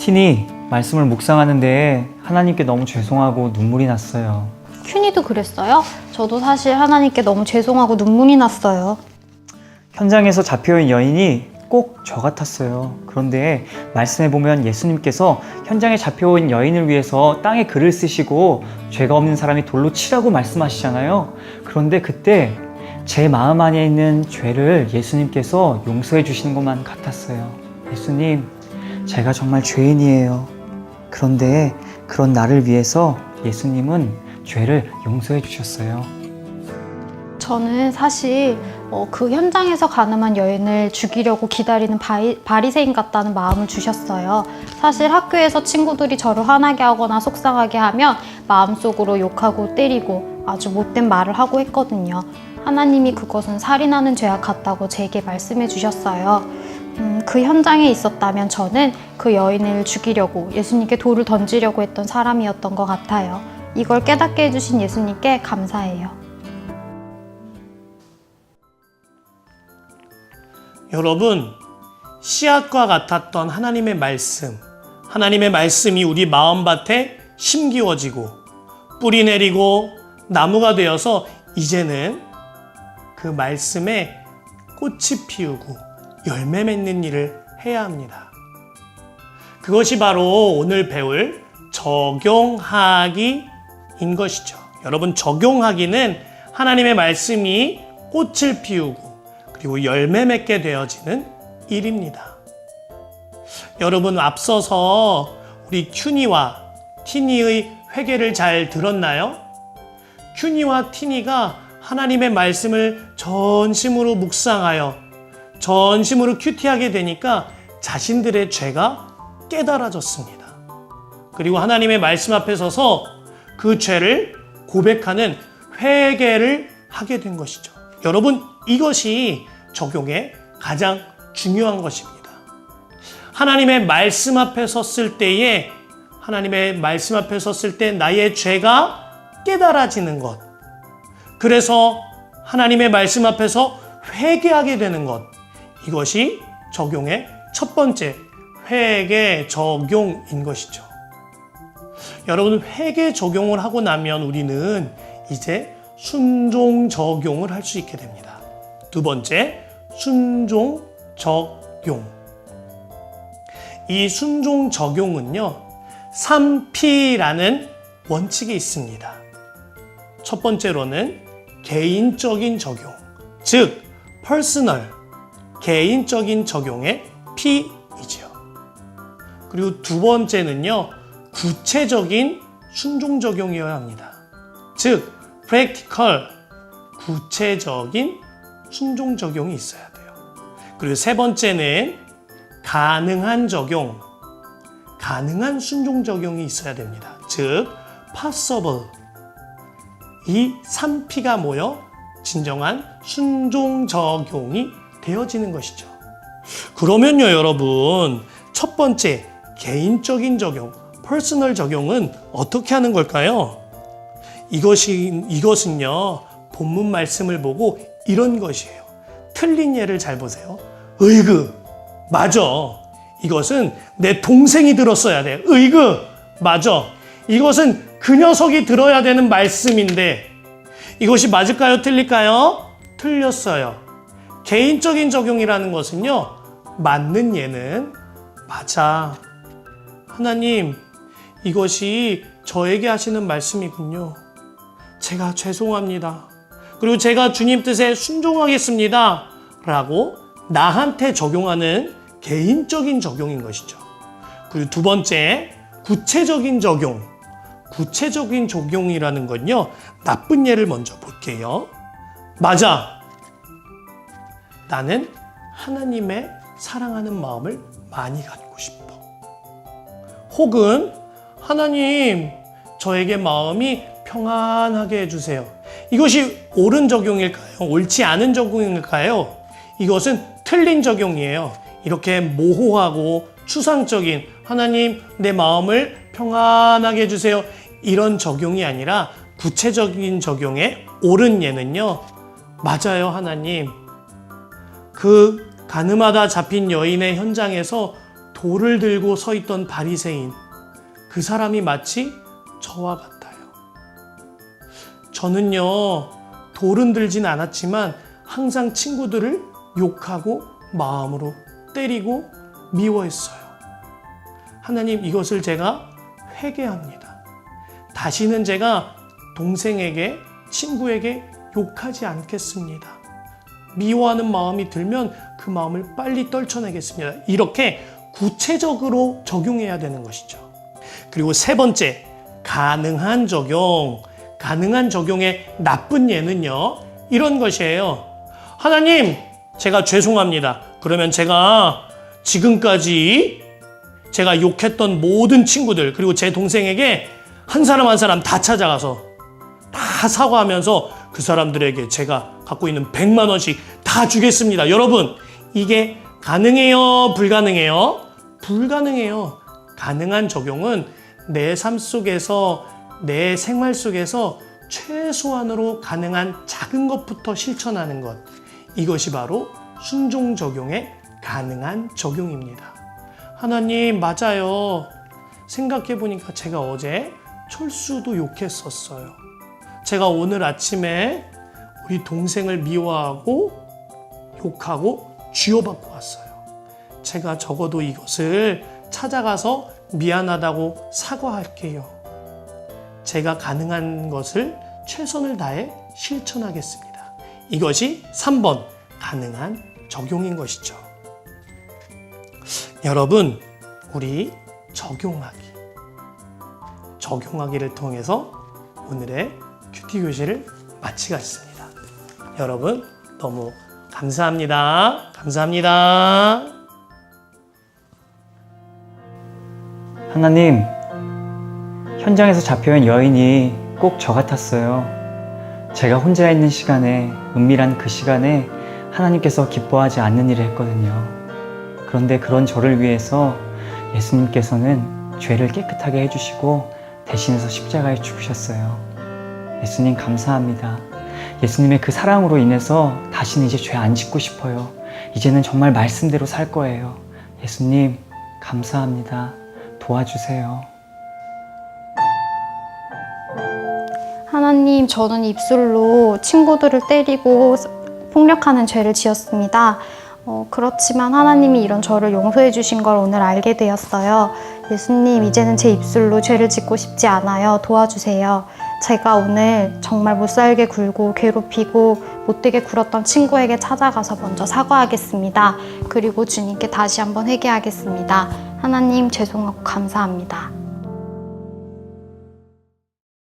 티니 말씀을 묵상하는데 하나님께 너무 죄송하고 눈물이 났어요. 큐니도 그랬어요? 저도 사실 하나님께 너무 죄송하고 눈물이 났어요. 현장에서 잡혀온 여인이 꼭 저 같았어요. 그런데 말씀해 보면 예수님께서 현장에 잡혀온 여인을 위해서 땅에 글을 쓰시고 죄가 없는 사람이 돌로 치라고 말씀하시잖아요. 그런데 그때 제 마음 안에 있는 죄를 예수님께서 용서해 주시는 것만 같았어요. 예수님, 제가 정말 죄인이에요. 그런데 그런 나를 위해서 예수님은 죄를 용서해 주셨어요. 저는 사실 그 현장에서 가늠한 여인을 죽이려고 기다리는 바리새인 같다는 마음을 주셨어요. 사실 학교에서 친구들이 저를 화나게 하거나 속상하게 하면 마음속으로 욕하고 때리고 아주 못된 말을 하고 했거든요. 하나님이 그것은 살인하는 죄와 같다고 제게 말씀해 주셨어요. 그 현장에 있었다면 저는 그 여인을 죽이려고 예수님께 돌을 던지려고 했던 사람이었던 것 같아요. 이걸 깨닫게 해주신 예수님께 감사해요. 여러분, 씨앗과 같았던 하나님의 말씀이 우리 마음밭에 심기워지고 뿌리 내리고 나무가 되어서 이제는 그 말씀에 꽃이 피우고 열매 맺는 일을 해야 합니다. 그것이 바로 오늘 배울 적용하기인 것이죠. 여러분, 적용하기는 하나님의 말씀이 꽃을 피우고 그리고 열매 맺게 되어지는 일입니다. 여러분, 앞서서 우리 큐니와 티니의 회개를 잘 들었나요? 큐니와 티니가 하나님의 말씀을 전심으로 묵상하여 전심으로 큐티하게 되니까 자신들의 죄가 깨달아졌습니다. 그리고 하나님의 말씀 앞에 서서 그 죄를 고백하는 회개를 하게 된 것이죠. 여러분, 이것이 적용의 가장 중요한 것입니다. 하나님의 말씀 앞에 섰을 때에 나의 죄가 깨달아지는 것, 그래서 하나님의 말씀 앞에서 회개하게 되는 것, 이것이 적용의 첫 번째 회개 적용인 것이죠. 여러분, 회개 적용을 하고 나면 우리는 이제 순종 적용을 할 수 있게 됩니다. 두 번째, 순종 적용. 이 순종 적용은요, 3P라는 원칙이 있습니다. 첫 번째로는 개인적인 적용, 즉 퍼스널, 개인적인 적용의 P이죠. 그리고 두 번째는요, 구체적인 순종 적용이어야 합니다. 즉 practical, 구체적인 순종 적용이 있어야 돼요. 그리고 세 번째는 가능한 적용, 가능한 순종 적용이 있어야 됩니다. 즉 possible. 이 3P가 모여 진정한 순종 적용이 되어지는 것이죠. 그러면요, 여러분, 첫 번째 개인적인 적용, 퍼스널 적용은 어떻게 하는 걸까요? 이것은요, 본문 말씀을 보고 이런 것이에요. 틀린 예를 잘 보세요. 으이그, 맞아. 이것은 내 동생이 들었어야 돼. 으이그, 맞아. 이것은 그 녀석이 들어야 되는 말씀인데 이것이 맞을까요? 틀릴까요? 틀렸어요. 개인적인 적용이라는 것은요, 맞는 예는 맞아. 하나님, 이것이 저에게 하시는 말씀이군요. 제가 죄송합니다. 그리고 제가 주님 뜻에 순종하겠습니다. 라고 나한테 적용하는 개인적인 적용인 것이죠. 그리고 두 번째, 구체적인 적용. 구체적인 적용이라는 건요, 나쁜 예를 먼저 볼게요. 맞아. 나는 하나님의 사랑하는 마음을 많이 갖고 싶어. 혹은 하나님, 저에게 마음이 평안하게 해주세요. 이것이 옳은 적용일까요? 옳지 않은 적용일까요? 이것은 틀린 적용이에요. 이렇게 모호하고 추상적인 하나님, 내 마음을 평안하게 해주세요. 이런 적용이 아니라 구체적인 적용의 옳은 예는요, 맞아요, 하나님. 그 가늠하다 잡힌 여인의 현장에서 돌을 들고 서 있던 바리새인, 그 사람이 마치 저와 같아요. 저는요, 돌은 들진 않았지만 항상 친구들을 욕하고 마음으로 때리고 미워했어요. 하나님, 이것을 제가 회개합니다. 다시는 제가 동생에게, 친구에게 욕하지 않겠습니다. 미워하는 마음이 들면 그 마음을 빨리 떨쳐내겠습니다. 이렇게 구체적으로 적용해야 되는 것이죠. 그리고 세 번째, 가능한 적용. 가능한 적용의 나쁜 예는요, 이런 것이에요. 하나님, 제가 죄송합니다. 그러면 제가 지금까지 제가 욕했던 모든 친구들, 그리고 제 동생에게 한 사람 한 사람 다 찾아가서 다 사과하면서 그 사람들에게 제가 갖고 있는 100만 원씩 다 주겠습니다. 여러분, 이게 가능해요? 불가능해요? 불가능해요. 가능한 적용은 내 삶 속에서, 내 생활 속에서 최소한으로 가능한 작은 것부터 실천하는 것. 이것이 바로 순종 적용의 가능한 적용입니다. 하나님, 맞아요. 생각해보니까 제가 어제 철수도 욕했었어요. 제가 오늘 아침에 우리 동생을 미워하고 욕하고 쥐어받고 왔어요. 제가 적어도 이것을 찾아가서 미안하다고 사과할게요. 제가 가능한 것을 최선을 다해 실천하겠습니다. 이것이 3번 가능한 적용인 것이죠. 여러분, 우리 적용하기를 통해서 오늘의 큐티 교실을 마치겠습니다. 여러분, 너무 감사합니다. 감사합니다. 하나님, 현장에서 잡혀온 여인이 꼭 저 같았어요. 제가 혼자 있는 시간에, 은밀한 그 시간에 하나님께서 기뻐하지 않는 일을 했거든요. 그런데 그런 저를 위해서 예수님께서는 죄를 깨끗하게 해주시고 대신해서 십자가에 죽으셨어요. 예수님, 감사합니다. 예수님의 그 사랑으로 인해서 다시는 이제 죄 안 짓고 싶어요. 이제는 정말 말씀대로 살 거예요. 예수님, 감사합니다. 도와주세요. 하나님, 저는 입술로 친구들을 때리고 폭력하는 죄를 지었습니다. 그렇지만 하나님이 이런 저를 용서해 주신 걸 오늘 알게 되었어요. 예수님, 이제는 제 입술로 죄를 짓고 싶지 않아요. 도와주세요. 제가 오늘 정말 못살게 굴고 괴롭히고 못되게 굴었던 친구에게 찾아가서 먼저 사과하겠습니다. 그리고 주님께 다시 한번 회개하겠습니다. 하나님, 죄송하고 감사합니다.